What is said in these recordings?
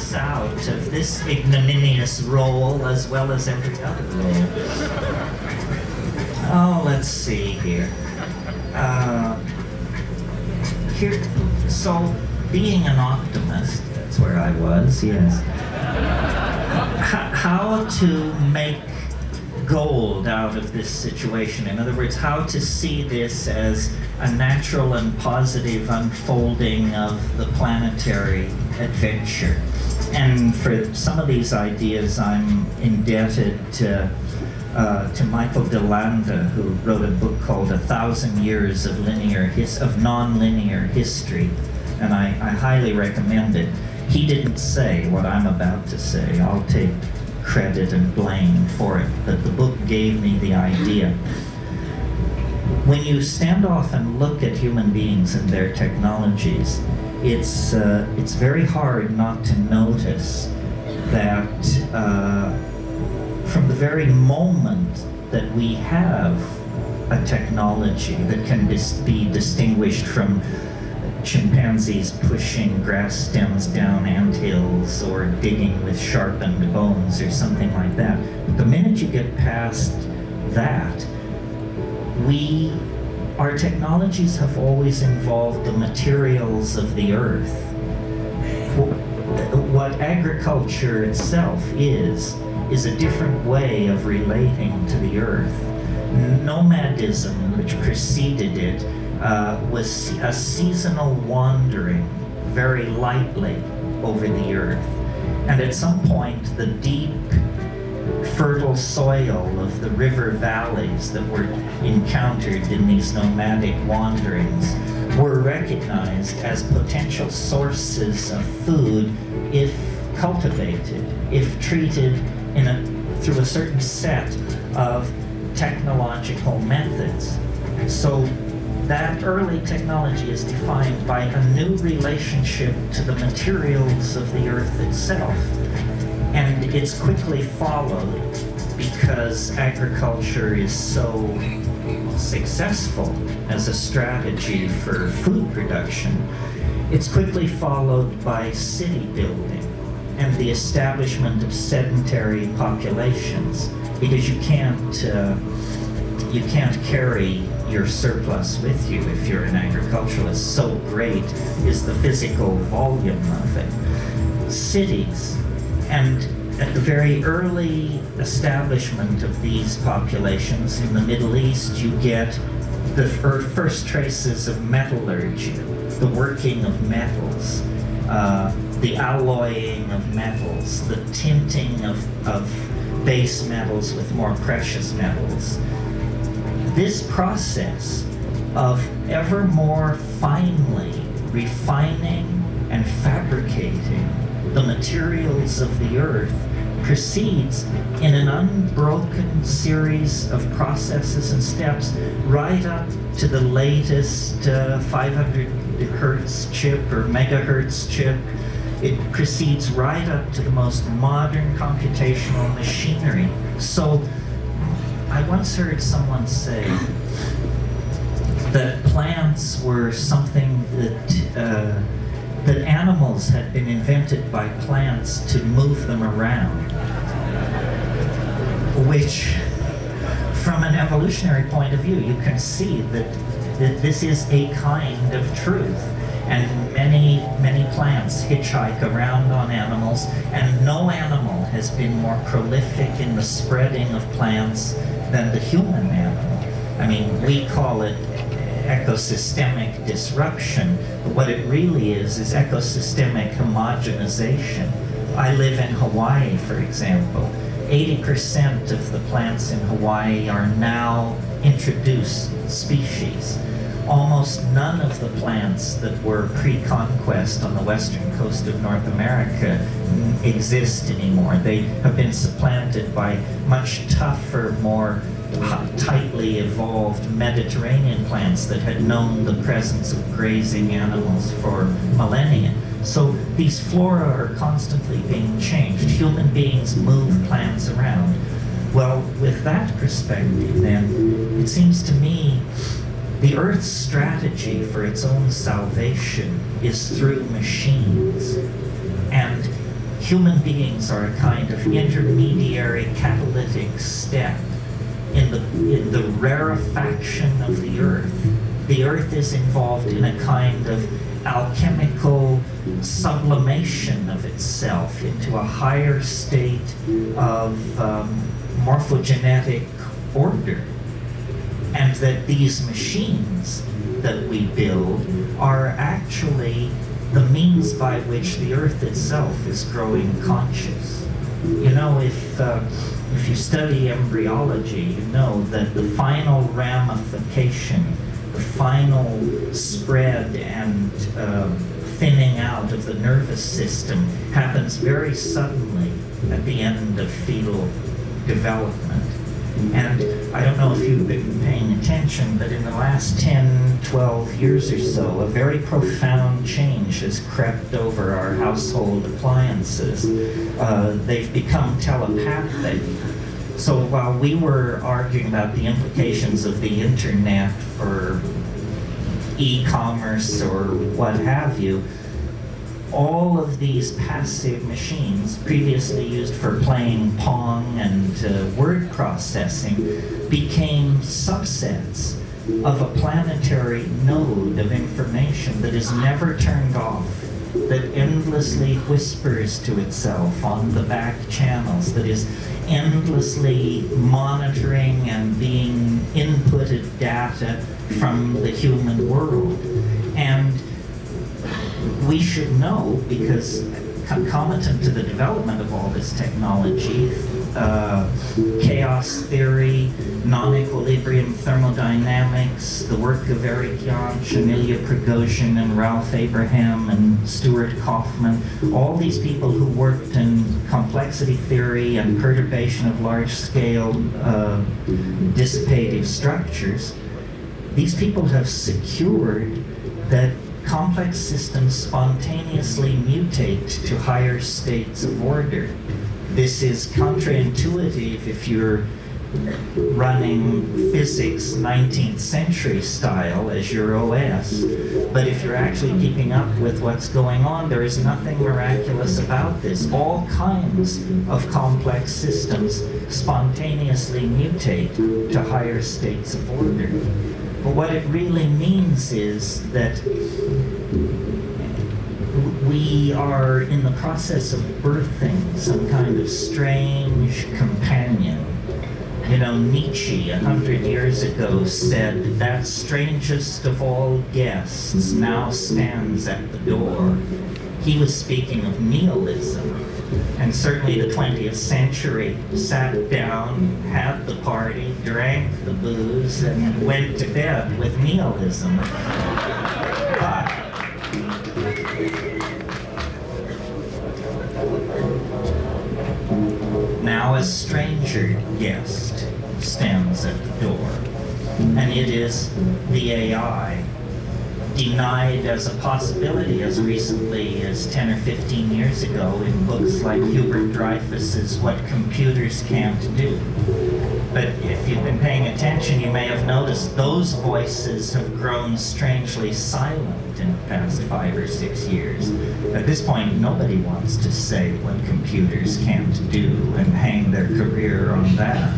us out of this ignominious role as well as every other role. Oh, let's see here. So being an optimist, that's where I was, yes. How to make gold out of this situation. In other words, how to see this as a natural and positive unfolding of the planetary adventure. And for some of these ideas, I'm indebted to Michael DeLanda, who wrote a book called 1,000 Years of Non-Linear History, and I highly recommend it. He didn't say what I'm about to say. I'll take credit and blame for it, but the book gave me the idea. When you stand off and look at human beings and their technologies, it's very hard not to notice that from the very moment that we have a technology that can be distinguished from chimpanzees pushing grass stems down anthills or digging with sharpened bones or something like that. But the minute you get past that, our technologies have always involved the materials of the earth. What agriculture itself is a different way of relating to the earth. Nomadism, which preceded it, was a seasonal wandering very lightly over the earth. And at some point, the deep, fertile soil of the river valleys that were encountered in these nomadic wanderings were recognized as potential sources of food if cultivated, if treated through a certain set of technological methods. So that early technology is defined by a new relationship to the materials of the earth itself. And it's quickly followed, because agriculture is so successful as a strategy for food production, it's quickly followed by city building and the establishment of sedentary populations, because you can't carry your surplus with you if you're an agriculturalist. So great is the physical volume of it. Cities, and at the very early establishment of these populations in the Middle East, you get the first traces of metallurgy, the working of metals, the alloying of metals, the tinting of base metals with more precious metals. This process of ever more finely refining and fabricating the materials of the earth proceeds in an unbroken series of processes and steps right up to the latest 500 hertz chip or megahertz chip. It proceeds right up to the most modern computational machinery. So I once heard someone say that plants were something that animals had been invented by plants to move them around, which, from an evolutionary point of view, you can see that this is a kind of truth. And many plants hitchhike around on animals, and no animal has been more prolific in the spreading of plants than the human animal. I mean, we call it ecosystemic disruption, but what it really is ecosystemic homogenization. I live in Hawaii, for example. 80% of the plants in Hawaii are now introduced species. Almost none of the plants that were pre-conquest on the western coast of North America exist anymore. They have been supplanted by much tougher, more tightly evolved Mediterranean plants that had known the presence of grazing animals for millennia. So these flora are constantly being changed. Human beings move plants around. Well, with that perspective, then, it seems to me the Earth's strategy for its own salvation is through machines. And human beings are a kind of intermediary catalytic step in the rarefaction of the earth. The earth is involved in a kind of alchemical sublimation of itself into a higher state of morphogenetic order. And that these machines that we build are actually the means by which the earth itself is growing conscious. You know, if you study embryology, you know that the final ramification, the final spread and thinning out of the nervous system happens very suddenly at the end of fetal development. And I don't know if you've been paying attention, but in the last 10, 12 years or so, a very profound change has crept over our household appliances. They've become telepathic. So while we were arguing about the implications of the internet for e-commerce or what have you, all of these passive machines, previously used for playing Pong and word processing, became subsets of a planetary node of information that is never turned off, that endlessly whispers to itself on the back channels, that is endlessly monitoring and being inputted data from the human world. And we should know, because concomitant to the development of all this technology, chaos theory, non-equilibrium thermodynamics, the work of Eric Jan, Shamilia Prigozhin, and Ralph Abraham, and Stuart Kaufman, all these people who worked in complexity theory and perturbation of large-scale dissipative structures, these people have secured that complex systems spontaneously mutate to higher states of order. This is counterintuitive if you're running physics 19th century style as your OS, but if you're actually keeping up with what's going on, there is nothing miraculous about this. All kinds of complex systems spontaneously mutate to higher states of order. But what it really means is that we are in the process of birthing some kind of strange companion. You know, Nietzsche 100 years ago said, "That strangest of all guests now stands at the door." He was speaking of nihilism. And certainly the 20th century sat down, had the party, drank the booze, and went to bed with nihilism. But now a stranger guest stands at the door, and it is the AI, denied as a possibility as recently as 10 or 15 years ago in books like Hubert Dreyfus's What Computers Can't Do. But if you've been paying attention, you may have noticed those voices have grown strangely silent in the past 5 or 6 years. At this point, nobody wants to say what computers can't do and hang their career on that.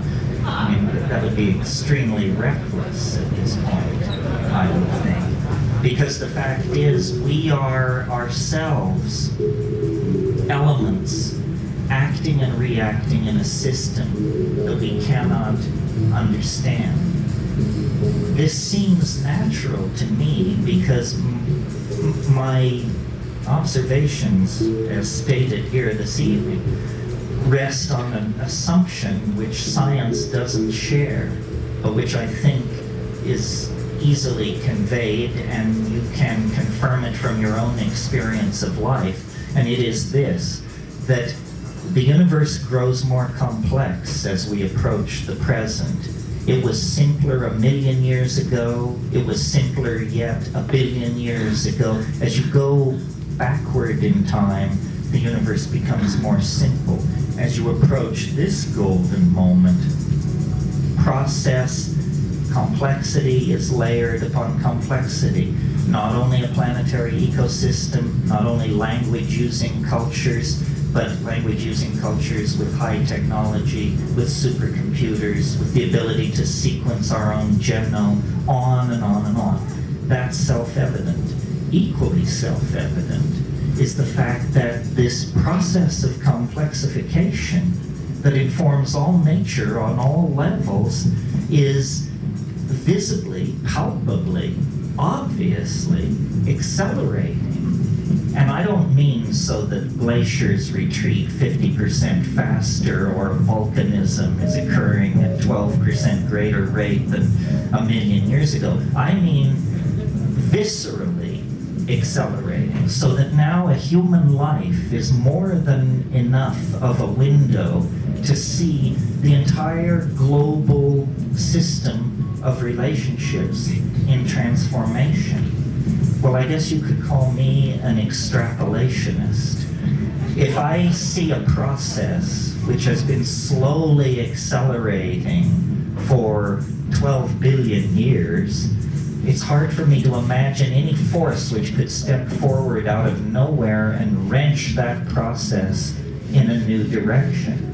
I mean, that would be extremely reckless at this point, I would think. Because the fact is, we are ourselves elements acting and reacting in a system that we cannot understand. This seems natural to me because my observations, as stated here this evening, rest on an assumption which science doesn't share, but which I think is easily conveyed, and you can confirm it from your own experience of life, and it is this, that the universe grows more complex as we approach the present. It was simpler 1,000,000 years ago, it was simpler yet 1,000,000,000 years ago. As you go backward in time, the universe becomes more simple. As you approach this golden moment, complexity is layered upon complexity. Not only a planetary ecosystem, not only language-using cultures, but language-using cultures with high technology, with supercomputers, with the ability to sequence our own genome, on and on and on. That's self-evident. Equally self-evident is the fact that this process of complexification that informs all nature on all levels is visibly, palpably, obviously accelerating. And I don't mean so that glaciers retreat 50% faster or volcanism is occurring at 12% greater rate than a million years ago. I mean viscerally accelerating, so that now a human life is more than enough of a window to see the entire global system of relationships in transformation. Well, I guess you could call me an extrapolationist. If I see a process which has been slowly accelerating for 12 billion years, it's hard for me to imagine any force which could step forward out of nowhere and wrench that process in a new direction.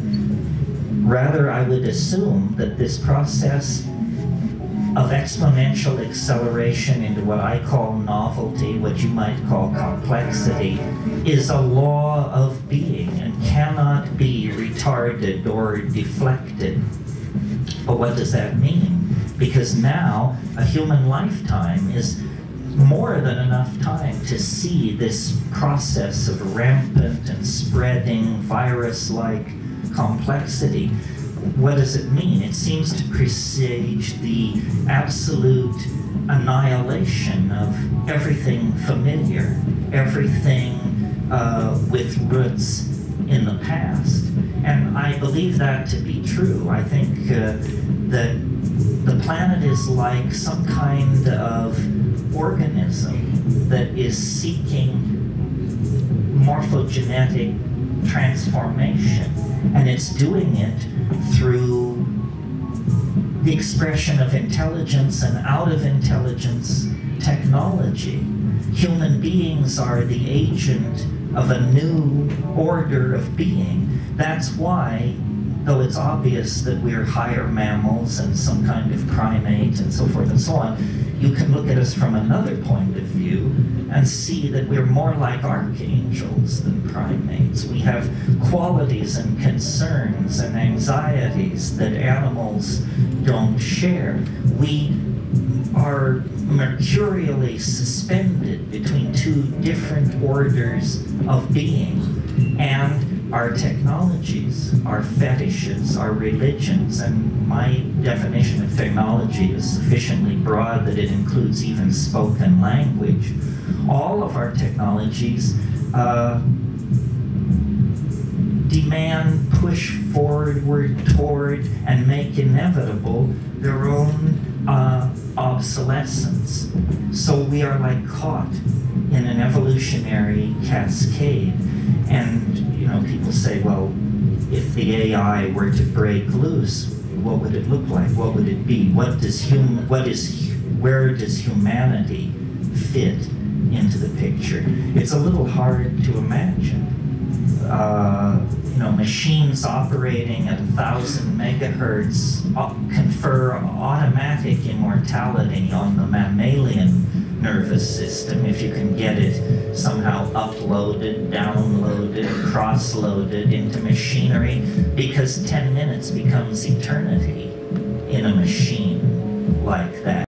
Rather, I would assume that this process of exponential acceleration into what I call novelty, what you might call complexity, is a law of being and cannot be retarded or deflected. But what does that mean? Because now a human lifetime is more than enough time to see this process of rampant and spreading virus-like complexity. What does it mean? It seems to presage the absolute annihilation of everything familiar, everything with roots in the past. And I believe that to be true. I think that the planet is like some kind of organism that is seeking morphogenetic transformation, and it's doing it through the expression of intelligence and out of intelligence technology. Human beings are the agent of a new order of being. That's why, though it's obvious that we're higher mammals and some kind of primate and so forth and so on, you can look at us from another point of view and see that we're more like archangels than primates. We have qualities and concerns and anxieties that animals don't share. We are mercurially suspended between two different orders of being, and our technologies, our fetishes, our religions, and my definition of technology is sufficiently broad that it includes even spoken language. All of our technologies demand, push forward toward, and make inevitable their own obsolescence. So we are like caught in an evolutionary cascade. And people say, well, if the AI were to break loose, what would it look like? What would it be? Where does humanity fit into the picture? It's a little hard to imagine. Machines operating at 1,000 megahertz confer automatic immortality on the mammalian nervous system if you can get it somehow uploaded, downloaded, cross-loaded into machinery, because 10 minutes becomes eternity in a machine like that.